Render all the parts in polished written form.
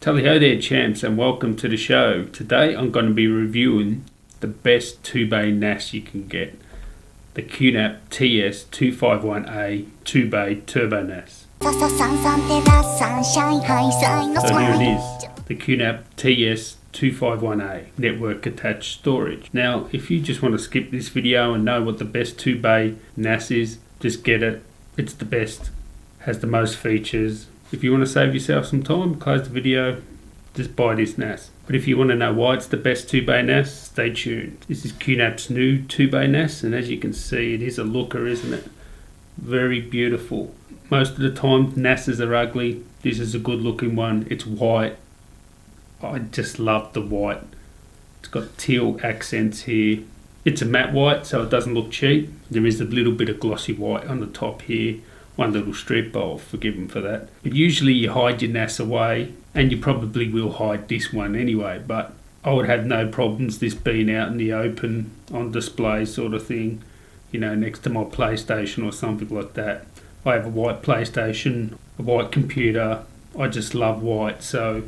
Tally ho there champs, and welcome to the show. Today I'm going to be reviewing the best 2-bay NAS you can get. The QNAP TS 251A 2-bay Turbo NAS. So here it is, the QNAP TS 251A network attached storage. Now if you just want to skip this video and know what the best 2-bay NAS is, just get it. It's the best, has the most features. If you want to save yourself some time, close the video, just buy this NAS. But if you want to know why it's the best 2-bay NAS, stay tuned. This is QNAP's new 2-bay NAS, and as you can see, it is a looker, isn't it? Very beautiful. Most of the time NASs are ugly. This is a good looking one. It's white. I just love the white. It's got teal accents here. It's a matte white, so it doesn't look cheap. There is a little bit of glossy white on the top here. One little strip, I'll forgive them for that. But usually you hide your NAS away, and you probably will hide this one anyway, but I would have no problems this being out in the open on display sort of thing, you know, next to my PlayStation or something like that. I have a white PlayStation, a white computer. I just love white, so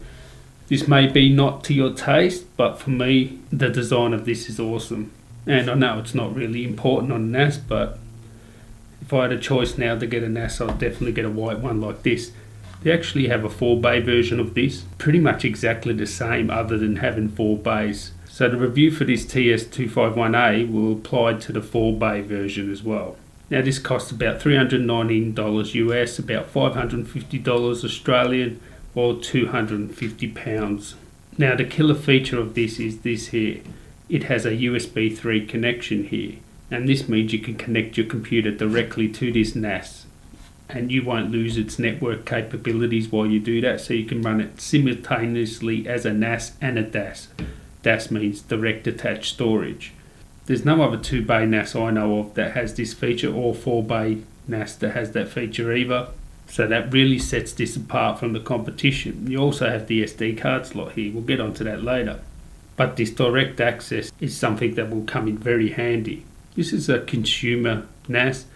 this may be not to your taste, but for me the design of this is awesome. And I know it's not really important on a NAS, but if I had a choice now to get a NAS, I'd definitely get a white one like this. They actually have a 4-bay version of this, pretty much exactly the same other than having 4 bays. So the review for this TS251A will apply to the 4-bay version as well. Now this costs about $319 US, about $550 Australian, or £250. Now the killer feature of this is this here. It has a USB 3 connection here. And this means you can connect your computer directly to this NAS, and you won't lose its network capabilities while you do that, so you can run it simultaneously as a NAS and a DAS. DAS means direct attached storage. There's no other 2-bay NAS I know of that has this feature, or 4-bay NAS that has that feature either. So that really sets this apart from the competition. You also have the SD card slot here, we'll get onto that later. But this direct access is something that will come in very handy. This is a consumer NAS,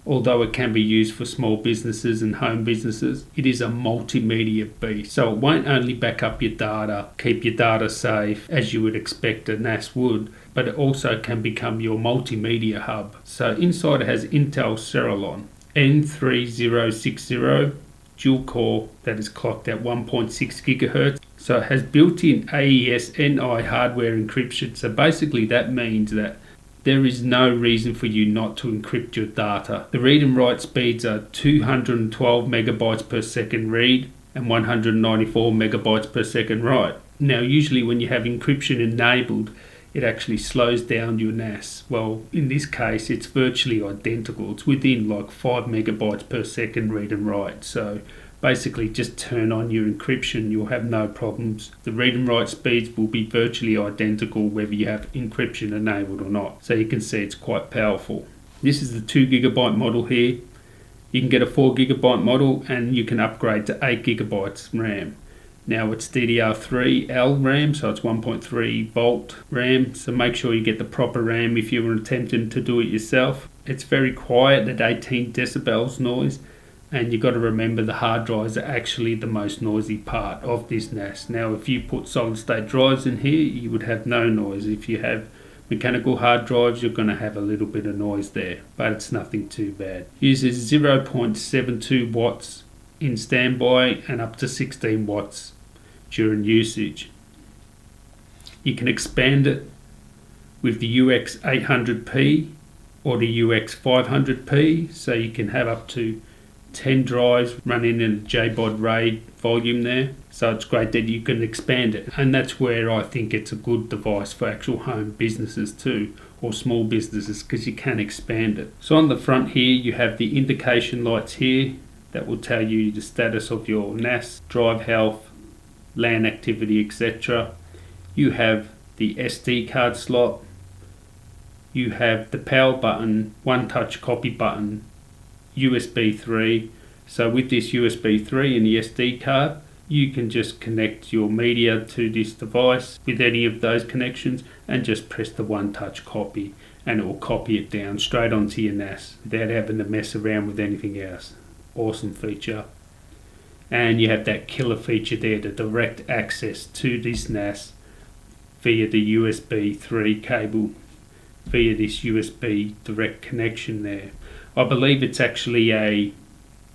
although it can be used for small businesses and home businesses. It is a multimedia beast, so it won't only back up your data, keep your data safe as you would expect a NAS would, but it also can become your multimedia hub. So inside it has Intel Celeron N3060 dual core that is clocked at 1.6 GHz. So it has built-in AES-NI hardware encryption. So basically that means that there is no reason for you not to encrypt your data. The read and write speeds are 212 megabytes per second read and 194 megabytes per second write. Now usually when you have encryption enabled, it actually slows down your NAS. Well, in this case it's virtually identical. It's within like 5 megabytes per second read and write. So basically just turn on your encryption, you'll have no problems. The read and write speeds will be virtually identical whether you have encryption enabled or not. So you can see it's quite powerful. This is the 2GB model here. You can get a 4GB model and you can upgrade to 8GB RAM. Now it's DDR3L RAM, so it's 1.3 volt RAM, so make sure you get the proper RAM if you're attempting to do it yourself. It's very quiet at 18 decibels noise. And you've got to remember the hard drives are actually the most noisy part of this NAS. Now if you put solid state drives in here, you would have no noise. If you have mechanical hard drives, you're going to have a little bit of noise there, but it's nothing too bad. Uses 0.72 watts in standby and up to 16 watts during usage. You can expand it with the UX 800p or the UX 500p, so you can have up to 10 drives running in a JBOD RAID volume there, so it's great that you can expand it, and that's where I think it's a good device for actual home businesses too, or small businesses, because you can expand it. So on the front here you have the indication lights here that will tell you the status of your NAS, drive health, LAN activity, etc. You have the SD card slot, you have the power button, one touch copy button, USB 3. So with this USB 3 and the SD card, you can just connect your media to this device with any of those connections and just press the one touch copy, and it will copy it down straight onto your NAS without having to mess around with anything else. Awesome feature. and you have that killer feature there, the direct access to this NAS via the USB 3 cable, via this USB direct connection there. I believe it's actually a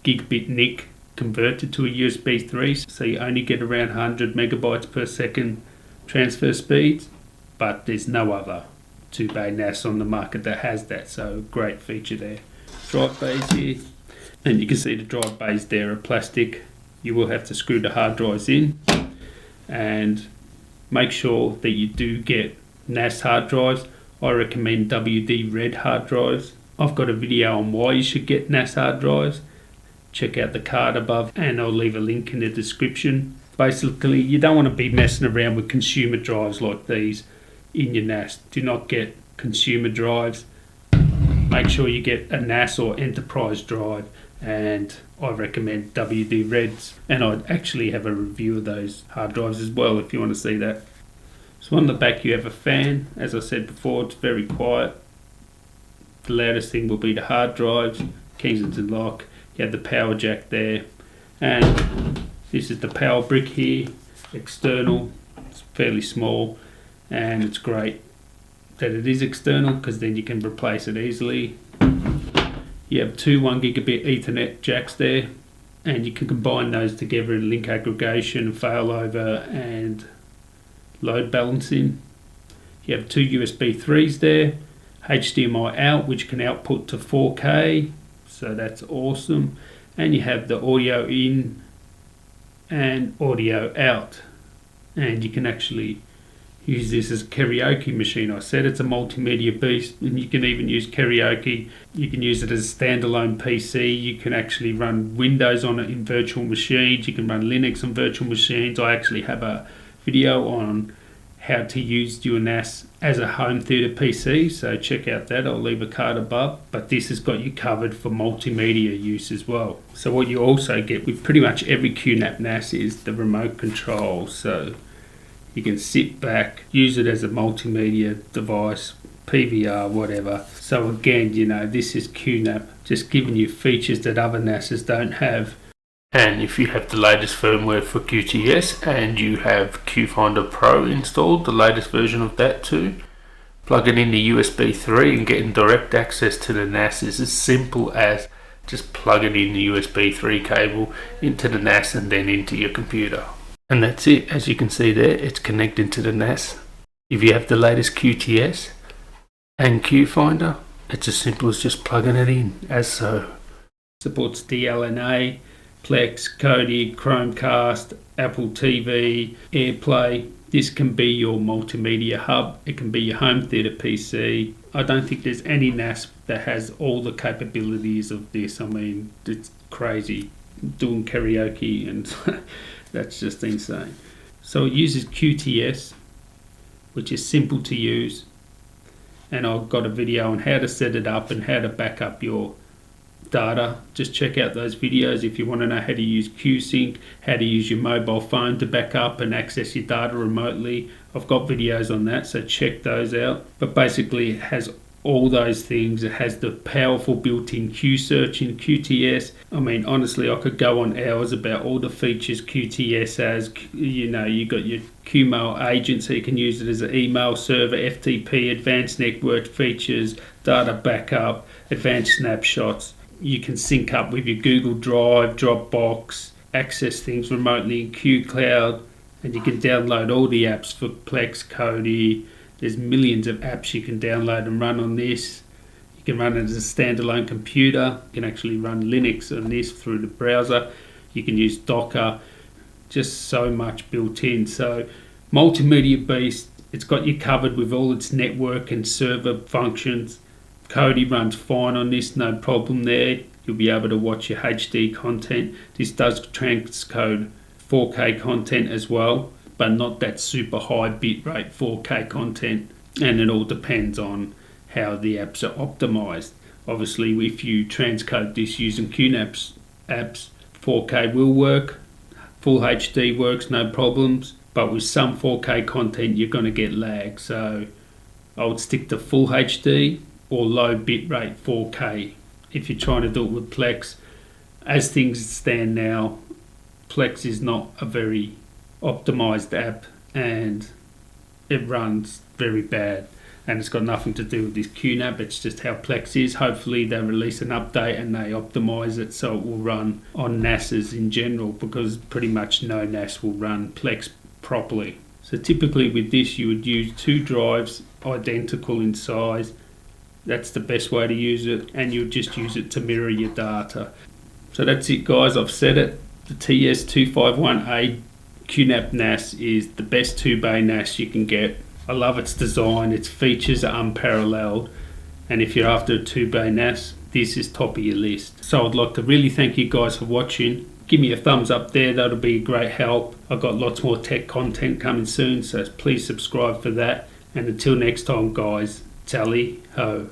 gigabit NIC converted to a USB 3, so you only get around 100 megabytes per second transfer speeds, but there's no other 2-bay NAS on the market that has that, so great feature there. Drive bays here, and you can see the drive bays there are plastic. You will have to screw the hard drives in, and make sure that you do get NAS hard drives. I recommend WD Red hard drives. I've got a video on why you should get NAS hard drives. Check out the card above, and I'll leave a link in the description. Basically, you don't want to be messing around with consumer drives like these in your NAS. Do not get consumer drives. Make sure you get a NAS or enterprise drive, and I recommend WD Reds, and I'd actually have a review of those hard drives as well if you want to see that. So on the back you have a fan. As I said before, it's very quiet. The loudest thing will be the hard drives, Kensington lock. You have the power jack there, and this is the power brick here, external. It's fairly small, and it's great that it is external because then you can replace it easily. You have two 1 gigabit Ethernet jacks there, and you can combine those together in link aggregation, failover and load balancing. You have two USB 3s there, HDMI out which can output to 4K, so that's awesome, and you have the audio in and audio out, and you can actually use this as a karaoke machine. I said it's a multimedia beast, and you can even use karaoke. You can use it as a standalone PC. You can actually run Windows on it in virtual machines. You can run Linux on virtual machines. I actually have a video on how to use your NAS as a home theater PC, so check out that. I'll leave a card above, but this has got you covered for multimedia use as well. So what you also get with pretty much every QNAP NAS is the remote control, so you can sit back, use it as a multimedia device, PVR, whatever. So again, you know, this is QNAP just giving you features that other NASs don't have. And if you have the latest firmware for QTS and you have QFinder Pro installed, the latest version of that too, plugging in the USB 3 and getting direct access to the NAS is as simple as just plugging in the USB 3 cable into the NAS and then into your computer. And that's it. As you can see there, it's connecting to the NAS. If you have the latest QTS and QFinder, it's as simple as just plugging it in, as so. Supports DLNA, Plex, Cody, Chromecast, Apple TV, AirPlay. This can be your multimedia hub. It can be your home theater PC. I don't think there's any NAS that has all the capabilities of this. I mean, it's crazy. Doing karaoke, and that's just insane. So it uses QTS, which is simple to use. And I've got a video on how to set it up and how to back up your data. Just check out those videos if you want to know how to use QSync, how to use your mobile phone to back up and access your data remotely. I've got videos on that, so check those out. But basically it has all those things. It has the powerful built-in Q search in QTS. I mean, honestly, I could go on hours about all the features QTS has. You know, you got your QMail agent, so you can use it as an email server, FTP, advanced network features, data backup, advanced snapshots. You can sync up with your Google Drive, Dropbox, access things remotely in QCloud, and you can download all the apps for Plex, Cody. There's millions of apps you can download and run on this. You can run it as a standalone computer. You can actually run Linux on this through the browser. You can use Docker. Just so much built in. So multimedia beast. It's got you covered with all its network and server functions. Cody runs fine on this, no problem there. You'll be able to watch your HD content. This does transcode 4K content as well, but not that super high bitrate 4K content, and it all depends on how the apps are optimized. Obviously, if you transcode this using QNAP's apps, 4K will work, full HD works, no problems, but with some 4K content you're going to get lag, so I would stick to full HD or low bitrate 4K if you're trying to do it with Plex. As things stand now, Plex is not a very optimized app and it runs very bad, and it's got nothing to do with this QNAP. It's just how Plex is. Hopefully they release an update and they optimize it so it will run on NASs in general, because pretty much no NAS will run Plex properly. So typically with this you would use 2 drives identical in size. That's the best way to use it, and you'll just use it to mirror your data. So that's it guys, I've said it. The TS251A QNAP NAS is the best 2-bay NAS you can get. I love its design, its features are unparalleled, and if you're after a 2-bay NAS, this is top of your list. So I'd like to really thank you guys for watching. Give me a thumbs up there, that'll be a great help. I've got lots more tech content coming soon, so please subscribe for that. And until next time guys, tally ho.